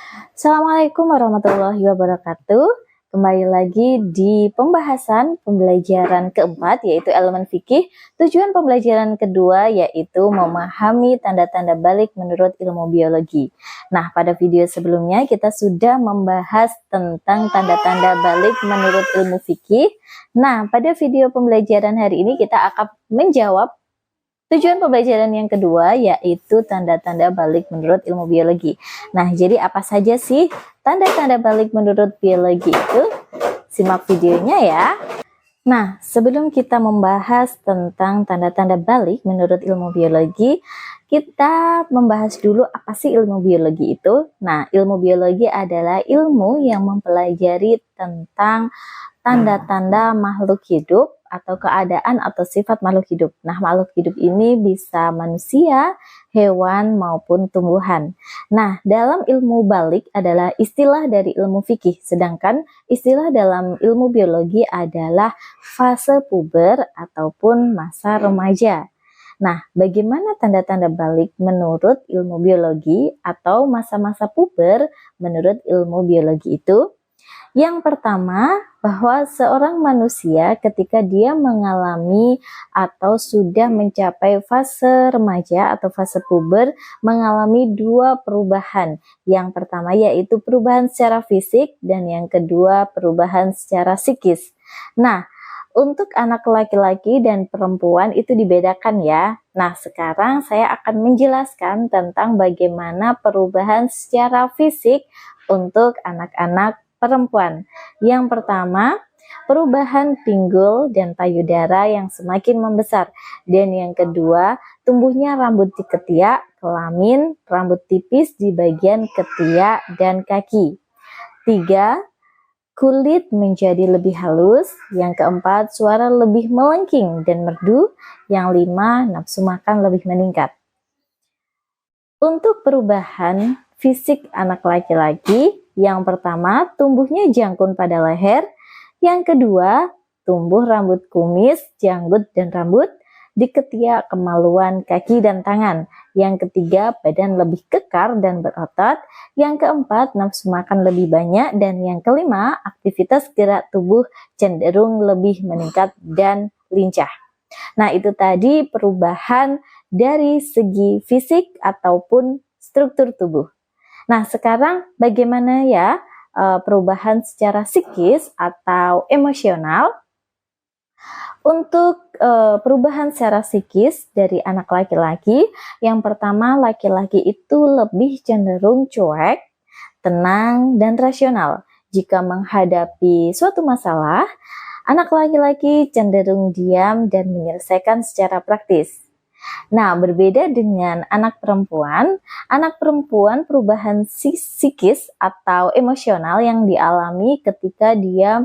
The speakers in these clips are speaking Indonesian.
Assalamualaikum warahmatullahi wabarakatuh. Kembali lagi di pembahasan pembelajaran keempat, yaitu elemen fikih. Tujuan pembelajaran kedua yaitu memahami tanda-tanda balik menurut ilmu biologi. Nah, pada video sebelumnya kita sudah membahas tentang tanda-tanda balik menurut ilmu fikih. Nah, pada video pembelajaran hari ini kita akan menjawab tujuan pembelajaran yang kedua, yaitu tanda-tanda balik menurut ilmu biologi. Nah, jadi apa saja sih tanda-tanda balik menurut biologi itu? Simak videonya ya. Nah, sebelum kita membahas tentang tanda-tanda balik menurut ilmu biologi, kita membahas dulu apa sih ilmu biologi itu. Nah, ilmu biologi adalah ilmu yang mempelajari tentang tanda-tanda makhluk hidup atau keadaan atau sifat makhluk hidup. Nah, makhluk hidup ini bisa manusia, hewan, maupun tumbuhan. Nah, dalam ilmu balik adalah istilah dari ilmu fikih, sedangkan istilah dalam ilmu biologi adalah fase puber ataupun masa remaja. Nah, bagaimana tanda-tanda balik menurut ilmu biologi atau masa-masa puber menurut ilmu biologi itu? Yang pertama, bahwa seorang manusia ketika dia mengalami atau sudah mencapai fase remaja atau fase puber mengalami dua perubahan. Yang pertama yaitu perubahan secara fisik dan yang kedua perubahan secara psikis. Nah, untuk anak laki-laki dan perempuan itu dibedakan ya. Nah, sekarang saya akan menjelaskan tentang bagaimana perubahan secara fisik untuk anak-anak perempuan. Yang pertama, perubahan pinggul dan payudara yang semakin membesar. Dan yang kedua, tumbuhnya rambut di ketiak, kelamin, rambut tipis di bagian ketiak dan kaki. 3. Kulit menjadi lebih halus. Yang keempat, suara lebih melengking dan merdu. Yang 5, nafsu makan lebih meningkat. Untuk perubahan fisik anak laki-laki, yang pertama, tumbuhnya jangkung pada leher. Yang kedua, tumbuh rambut kumis, janggut, dan rambut di ketiak, kemaluan, kaki, dan tangan. Yang ketiga, badan lebih kekar dan berotot. Yang keempat, nafsu makan lebih banyak. Dan yang kelima, aktivitas gerak tubuh cenderung lebih meningkat dan lincah. Nah, itu tadi perubahan dari segi fisik ataupun struktur tubuh. Nah, sekarang bagaimana ya perubahan secara psikis atau emosional? Untuk perubahan secara psikis dari anak laki-laki, yang pertama laki-laki itu lebih cenderung cuek, tenang, dan rasional. Jika menghadapi suatu masalah, anak laki-laki cenderung diam dan menyelesaikan secara praktis. Nah, berbeda dengan anak perempuan perubahan psikis atau emosional yang dialami ketika dia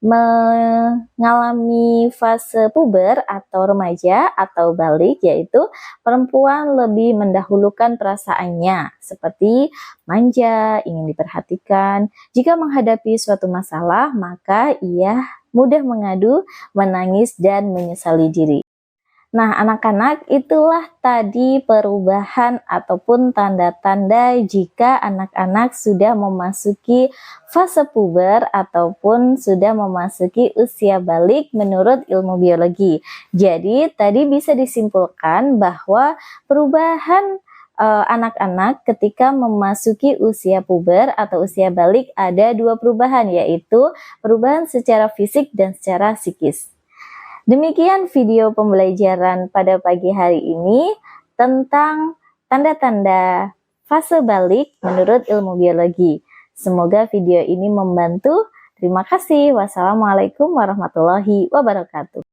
mengalami fase puber atau remaja atau balik, yaitu perempuan lebih mendahulukan perasaannya seperti manja, ingin diperhatikan. Jika menghadapi suatu masalah, maka ia mudah mengadu, menangis, dan menyesali diri. Nah, anak-anak, itulah tadi perubahan ataupun tanda-tanda jika anak-anak sudah memasuki fase puber ataupun sudah memasuki usia balik menurut ilmu biologi. Jadi, tadi bisa disimpulkan bahwa perubahan anak-anak ketika memasuki usia puber atau usia balik ada dua perubahan, yaitu perubahan secara fisik dan secara psikis. Demikian video pembelajaran pada pagi hari ini tentang tanda-tanda fase balik menurut ilmu biologi. Semoga video ini membantu. Terima kasih. Wassalamualaikum warahmatullahi wabarakatuh.